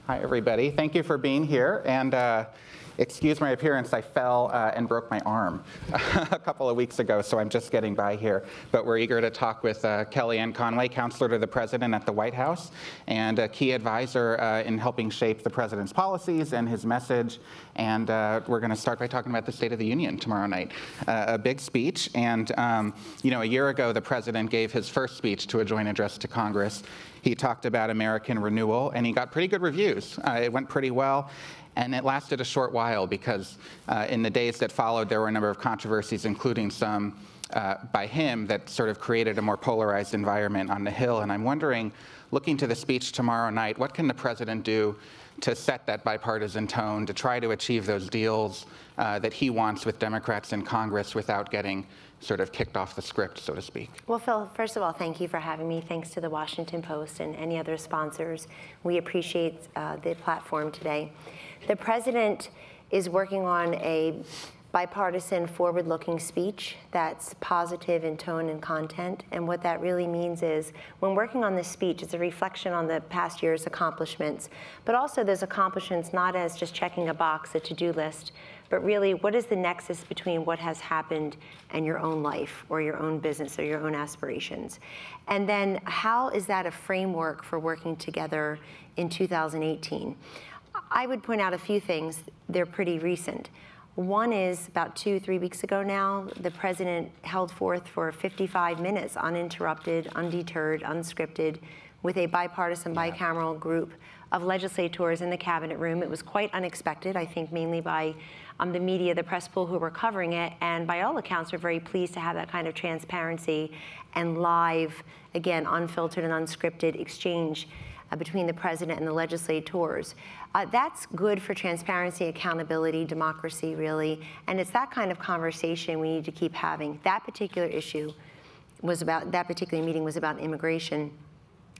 Hi, everybody. Thank you for being here. And excuse my appearance, I fell and broke my arm a couple of weeks ago, so I'm just getting by here. But we're eager to talk with Kellyanne Conway, counselor to the president at the White House, and a key advisor in helping shape the president's policies and his message. And we're going to start by talking about the State of the Union tomorrow night. A big speech. And, you know, a year ago, the president gave his first speech to a joint address to Congress. He talked about American renewal, and he got pretty good reviews. It went pretty well. And it lasted a short while because in the days that followed, there were a number of controversies, including some by him, that sort of created a more polarized environment on the Hill. And I'm wondering, looking to the speech tomorrow night, what can the president do to set that bipartisan tone, to try to achieve those deals that he wants with Democrats in Congress without getting sort of kicked off the script, so to speak? Well, Phil, first of all, thank you for having me. Thanks to the Washington Post and any other sponsors. We appreciate the platform today. The president is working on a bipartisan, forward-looking speech that's positive in tone and content. And what that really means is, when working on this speech, it's a reflection on the past year's accomplishments, but also those accomplishments not as just checking a box, a to-do list, but really, what is the nexus between what has happened and your own life or your own business or your own aspirations? And then how is that a framework for working together in 2018? I would point out a few things. They're pretty recent. One is about 2-3 weeks ago now, the president held forth for 55 minutes, uninterrupted, undeterred, unscripted, with a bipartisan, bicameral group of legislators in the cabinet room. It was quite unexpected, I think, mainly by the media, the press pool who were covering it, and by all accounts, we're very pleased to have that kind of transparency and live, again, unfiltered and unscripted exchange between the president and the legislators. That's good for transparency, accountability, democracy, really, and it's that kind of conversation we need to keep having. That particular issue was about, that particular meeting was about immigration,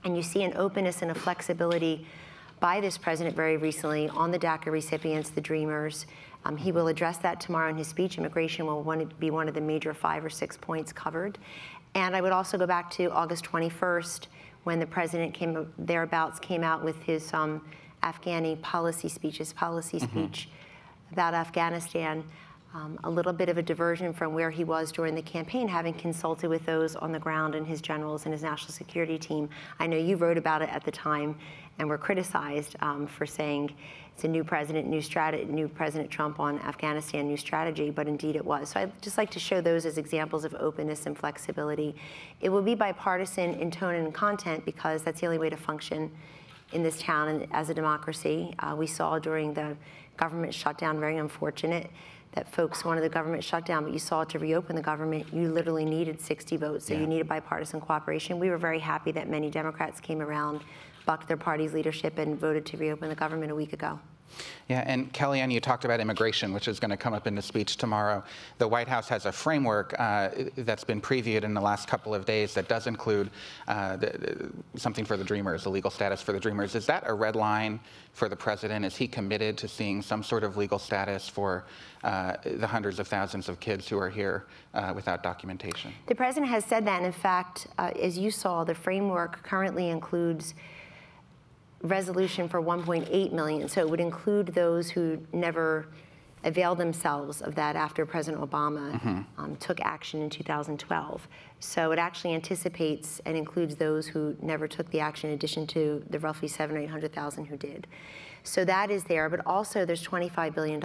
and you see an openness and a flexibility by this president very recently on the DACA recipients, the Dreamers. He will address that tomorrow in his speech. Immigration will be one of the major 5 or 6 points covered. And I would also go back to August 21st, when the president came out with his Afghani policy speech, speech about Afghanistan, a little bit of a diversion from where he was during the campaign, having consulted with those on the ground and his generals and his national security team. I know you wrote about it at the time and were criticized for saying it's a new president, new President Trump on Afghanistan, new strategy, but indeed it was. So I'd just like to show those as examples of openness and flexibility. It will be bipartisan in tone and content because that's the only way to function in this town and as a democracy. We saw during the government shutdown, very unfortunate, that folks wanted the government shut down, but you saw to reopen the government, you literally needed 60 votes, so you needed bipartisan cooperation. We were very happy that many Democrats came around, bucked their party's leadership, and voted to reopen the government a week ago. Yeah, and Kellyanne, you talked about immigration, which is going to come up in the speech tomorrow. The White House has a framework that's been previewed in the last couple of days that does include something for the Dreamers, the legal status for the Dreamers. Is that a red line for the president? Is he committed to seeing some sort of legal status for the hundreds of thousands of kids who are here without documentation? The president has said that, and in fact, as you saw, the framework currently includes resolution for 1.8 million. So it would include those who never availed themselves of that after President Obama took action in 2012. So it actually anticipates and includes those who never took the action in addition to the roughly 700,000 or 800,000 who did. So that is there, but also there's $25 billion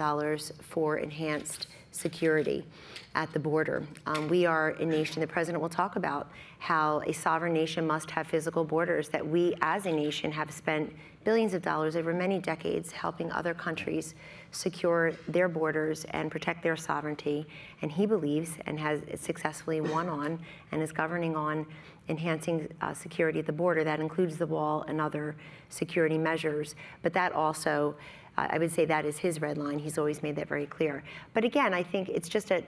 for enhanced security at the border. We are a nation, the president will talk about how a sovereign nation must have physical borders, that we as a nation have spent billions of dollars over many decades helping other countries secure their borders and protect their sovereignty. And he believes, and has successfully won on, and is governing on, enhancing security at the border. That includes the wall and other security measures. But that also, I would say that is his red line. He's always made that very clear. But again, I think it's just a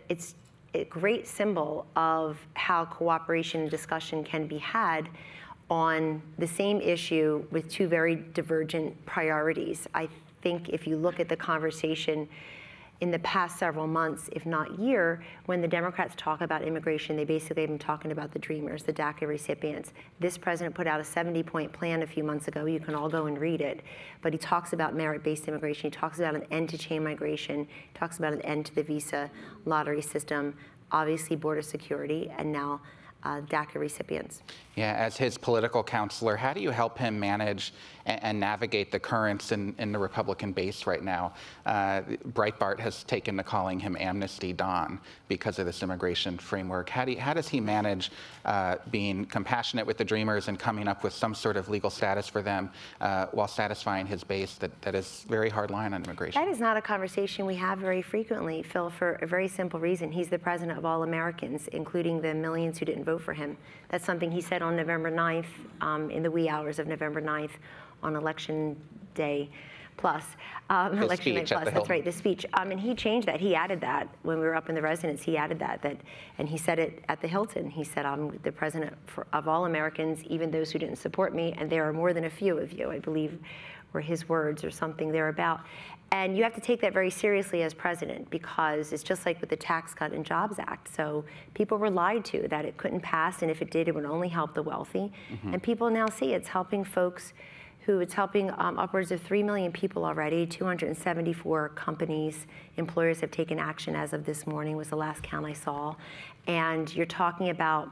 great symbol of how cooperation and discussion can be had on the same issue with two very divergent priorities. I think if you look at the conversation in the past several months, if not year, when the Democrats talk about immigration, they basically have been talking about the Dreamers, the DACA recipients. This president put out a 70-point plan a few months ago. You can all go and read it. But he talks about merit-based immigration. He talks about an end to chain migration. He talks about an end to the visa lottery system, obviously border security, and now DACA recipients. Yeah, as his political counselor, how do you help him manage and navigate the currents in the Republican base right now? Breitbart has taken to calling him Amnesty Don because of this immigration framework. How does he manage being compassionate with the Dreamers and coming up with some sort of legal status for them while satisfying his base that is very hard line on immigration? That is not a conversation we have very frequently, Phil, for a very simple reason. He's the president of all Americans, including the millions who didn't vote for him. That's something he said on November 9th, in the wee hours of November 9th, on Election Day Plus. Election Night Plus, that's right, the speech. And he changed that. He added that when we were up in the residence. He added that, and he said it at the Hilton. He said, I'm the president of all Americans, even those who didn't support me, and there are more than a few of you, I believe, were his words or something thereabout. And you have to take that very seriously as president, because it's just like with the Tax Cut and Jobs Act. So people were lied to that it couldn't pass, and if it did, it would only help the wealthy. And people now see it's helping folks who it's helping upwards of 3 million people already. 274 companies, employers have taken action as of this morning, was the last count I saw. And you're talking about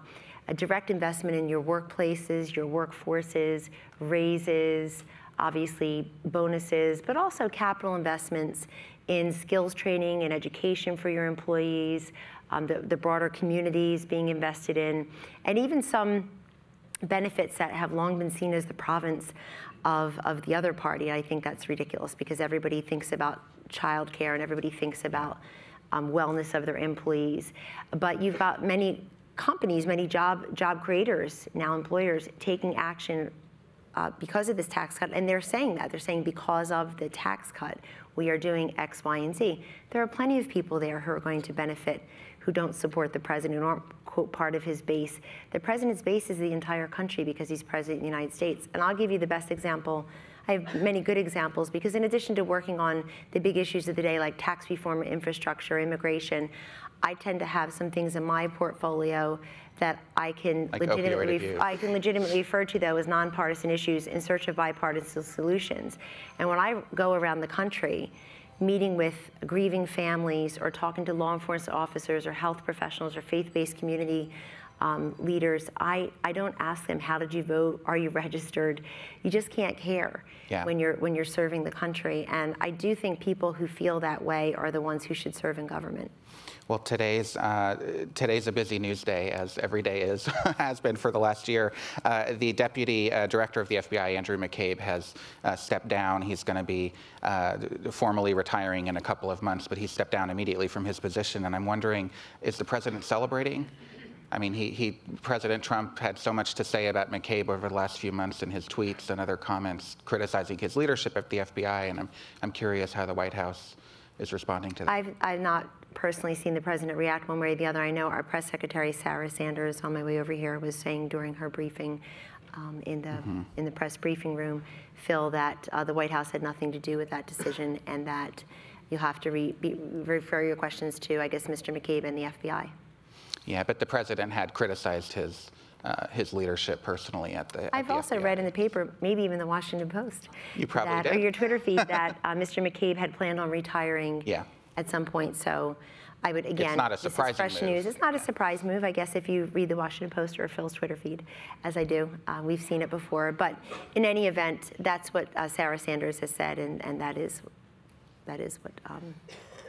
a direct investment in your workplaces, your workforces, raises, obviously bonuses, but also capital investments in skills training and education for your employees, the broader communities being invested in, and even some benefits that have long been seen as the province of the other party. I think that's ridiculous, because everybody thinks about childcare and everybody thinks about wellness of their employees. But you've got many companies, many job creators, now employers, taking action because of this tax cut, and they're saying that. They're saying because of the tax cut, we are doing X, Y, and Z. There are plenty of people there who are going to benefit who don't support the president, who aren't, quote, part of his base. The president's base is the entire country because he's president of the United States. And I'll give you the best example. I have many good examples, because in addition to working on the big issues of the day, like tax reform, infrastructure, immigration, I tend to have some things in my portfolio that I can legitimately refer to, though, as nonpartisan issues in search of bipartisan solutions. And when I go around the country, meeting with grieving families or talking to law enforcement officers or health professionals or faith-based community leaders, I don't ask them, how did you vote? Are you registered? You just can't care when you're serving the country. And I do think people who feel that way are the ones who should serve in government. Well, today's a busy news day, as every day is, has been for the last year. The Deputy Director of the FBI, Andrew McCabe, has stepped down. He's going to be formally retiring in a couple of months, but he stepped down immediately from his position. And I'm wondering, is the president celebrating? I mean, President Trump had so much to say about McCabe over the last few months in his tweets and other comments criticizing his leadership at the FBI, and I'm curious how the White House is responding to that. I've not personally seen the president react one way or the other. I know our press secretary, Sarah Sanders, on my way over here, was saying during her briefing in the press briefing room, Phil, that the White House had nothing to do with that decision, and that you'll have to refer your questions to, I guess, Mr. McCabe and the FBI. Yeah, but the president had criticized his leadership personally at the I've also read in the paper, maybe even the Washington Post, you probably did, or your Twitter feed, that Mr. McCabe had planned on retiring at some point. So I would, again, it's not a surprising fresh news. It's not a surprise move, I guess, if you read the Washington Post or Phil's Twitter feed, as I do. We've seen it before. But in any event, that's what Sarah Sanders has said, and that is what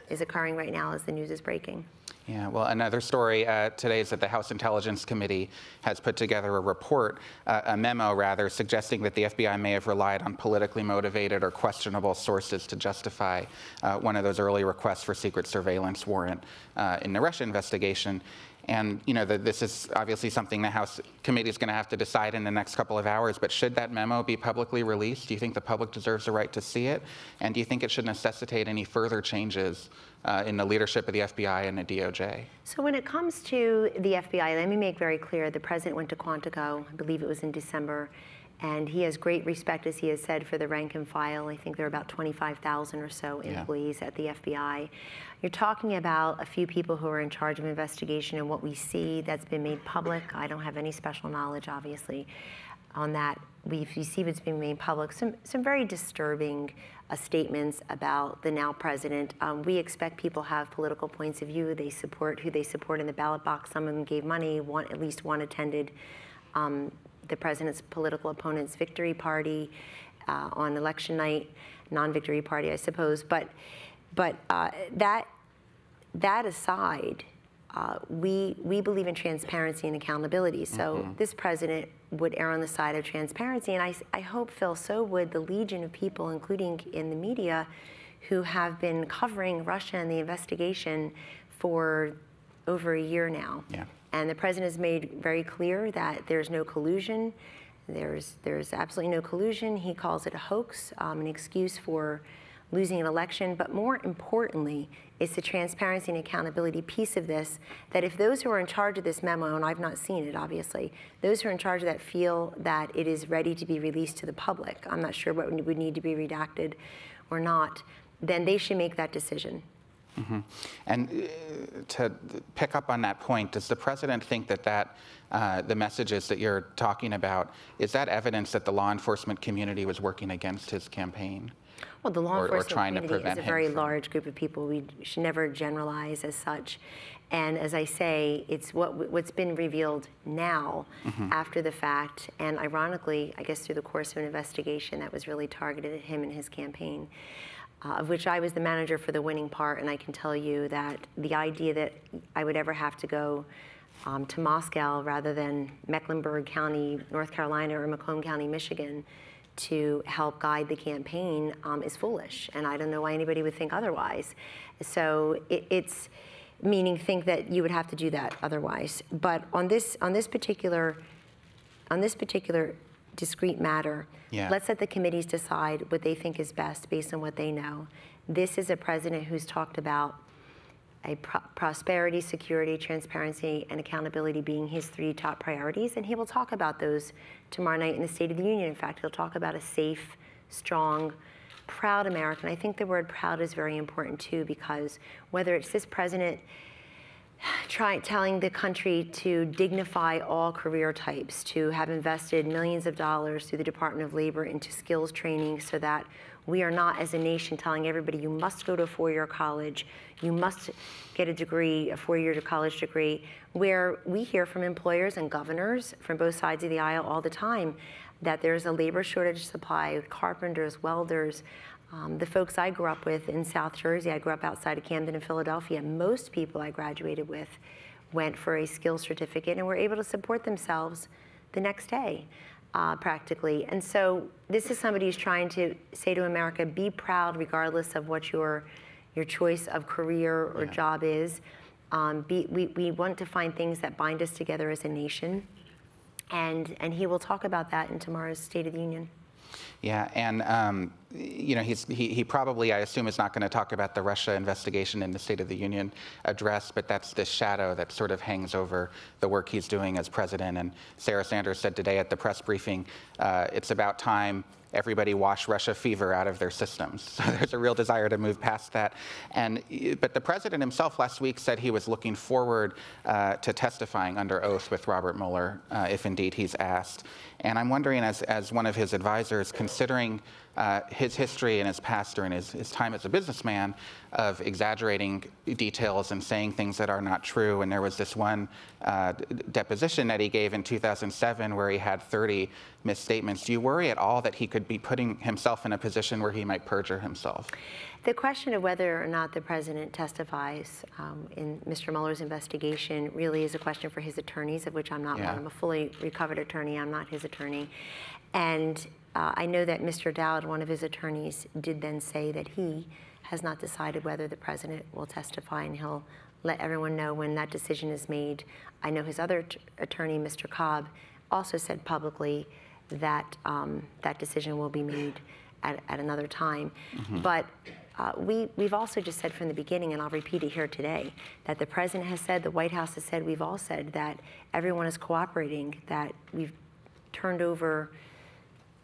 is occurring right now as the news is breaking. Yeah, well, another story today is that the House Intelligence Committee has put together a report, a memo rather, suggesting that the FBI may have relied on politically motivated or questionable sources to justify one of those early requests for secret surveillance warrant in the Russia investigation. And you know, this is obviously something the House committee is going to have to decide in the next couple of hours, but should that memo be publicly released? Do you think the public deserves the right to see it? And do you think it should necessitate any further changes in the leadership of the FBI and the DOJ? So when it comes to the FBI, let me make very clear, the president went to Quantico, I believe it was in December, And he has great respect, as he has said, for the rank and file. I think there are about 25,000 or so employees at the FBI. You're talking about a few people who are in charge of investigation, and what we see that's been made public. I don't have any special knowledge, obviously, on that. We see what's being made public. Some very disturbing statements about the now president. We expect people have political points of view. They support who they support in the ballot box. Some of them gave money. At least one attended the president's political opponent's victory party on election night, non-victory party, I suppose. But that aside, we believe in transparency and accountability. So this president would err on the side of transparency, and I hope, Phil, so would the legion of people, including in the media, who have been covering Russia and the investigation for over a year now. Yeah. And the president has made very clear that there's no collusion. There's absolutely no collusion. He calls it a hoax, an excuse for losing an election. But more importantly, it's the transparency and accountability piece of this, that if those who are in charge of this memo, and I've not seen it, obviously, those who are in charge of that feel that it is ready to be released to the public, I'm not sure what would need to be redacted or not, then they should make that decision. And to pick up on that point, does the president think that the messages that you're talking about, is that evidence that the law enforcement community was working against his campaign? Well, the law enforcement community is a very from... large group of people. We should never generalize as such. And as I say, it's what's been revealed now after the fact, and ironically, I guess through the course of an investigation that was really targeted at him and his campaign. Of which I was the manager for the winning part, and I can tell you that the idea that I would ever have to go to Moscow rather than Mecklenburg County, North Carolina, or Macomb County, Michigan, to help guide the campaign is foolish, and I don't know why anybody would think otherwise. So it's meaning think that you would have to do that otherwise. But on this particular discrete matter, let's let the committees decide what they think is best based on what they know. This is a president who's talked about prosperity, security, transparency, and accountability being his 3 top priorities, and he will talk about those tomorrow night in the State of the Union. In fact, he'll talk about a safe, strong, proud America. And I think the word proud is very important too, because whether it's this president telling the country to dignify all career types, to have invested millions of dollars through the Department of Labor into skills training so that we are not, as a nation, telling everybody you must go to a 4-year college, you must get a degree, a 4-year college degree, where we hear from employers and governors from both sides of the aisle all the time that there's a labor shortage supply, carpenters, welders. The folks I grew up with in South Jersey, I grew up outside of Camden and Philadelphia, most people I graduated with went for a skills certificate and were able to support themselves the next day, practically. And so this is somebody who's trying to say to America, be proud regardless of what your choice of career or job is. We want to find things that bind us together as a nation. And he will talk about that in tomorrow's State of the Union. Yeah, and you know, he probably, I assume, is not going to talk about the Russia investigation in the State of the Union address, but that's the shadow that sort of hangs over the work he's doing as president. And Sarah Sanders said today at the press briefing, it's about time everybody wash Russia fever out of their systems. So there's a real desire to move past that. But the president himself last week said he was looking forward to testifying under oath with Robert Mueller, if indeed he's asked. And I'm wondering, as one of his advisors, considering his history and his past during his time as a businessman of exaggerating details and saying things that are not true. And there was this one deposition that he gave in 2007 where he had 30 misstatements. Do you worry at all that he could be putting himself in a position where he might perjure himself? The question of whether or not the president testifies in Mr. Mueller's investigation really is a question for his attorneys, of which I'm not one. I'm a fully recovered attorney. I'm not his attorney. And I know that Mr. Dowd, one of his attorneys, did then say that he has not decided whether the president will testify, and he'll let everyone know when that decision is made. I know his other attorney, Mr. Cobb, also said publicly that that decision will be made at another time. But we've also just said from the beginning, and I'll repeat it here today, that the president has said, the White House has said, we've all said that everyone is cooperating, that we've turned over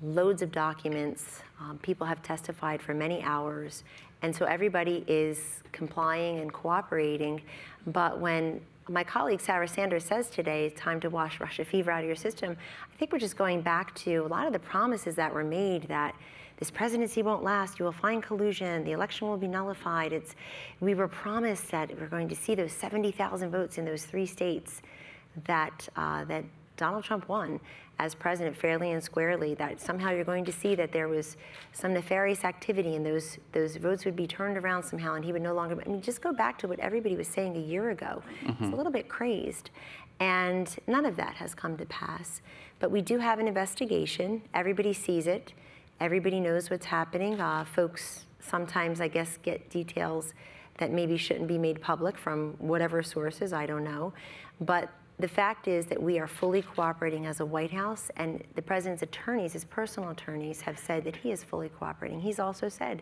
loads of documents. People have testified for many hours. And so everybody is complying and cooperating. But when my colleague Sarah Sanders says today, it's time to wash Russia fever out of your system, I think we're just going back to a lot of the promises that were made, that this presidency won't last, you will find collusion, the election will be nullified. We were promised that we're going to see those 70,000 votes in those 3 states that Donald Trump won as president fairly and squarely, that somehow you're going to see that there was some nefarious activity and those votes would be turned around somehow and he would no longer, I mean, just go back to what everybody was saying a year ago. It's a little bit crazed. And none of that has come to pass. But we do have an investigation. Everybody sees it. Everybody knows what's happening. Folks sometimes, I guess, get details that maybe shouldn't be made public from whatever sources, I don't know. But the fact is that we are fully cooperating as a White House, and the president's attorneys, his personal attorneys, have said that he is fully cooperating. He's also said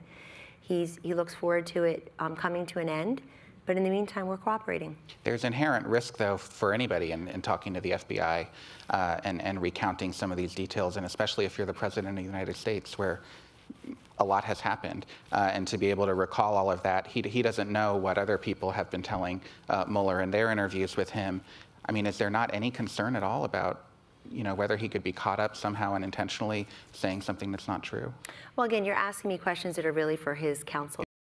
he looks forward to it coming to an end, but in the meantime, we're cooperating. There's inherent risk, though, for anybody in talking to the FBI and recounting some of these details, and especially if you're the president of the United States, where a lot has happened, and to be able to recall all of that, he doesn't know what other people have been telling Mueller in their interviews with him. I mean, is there not any concern at all about, whether he could be caught up somehow and intentionally saying something that's not true? Well, again, you're asking me questions that are really for his counsel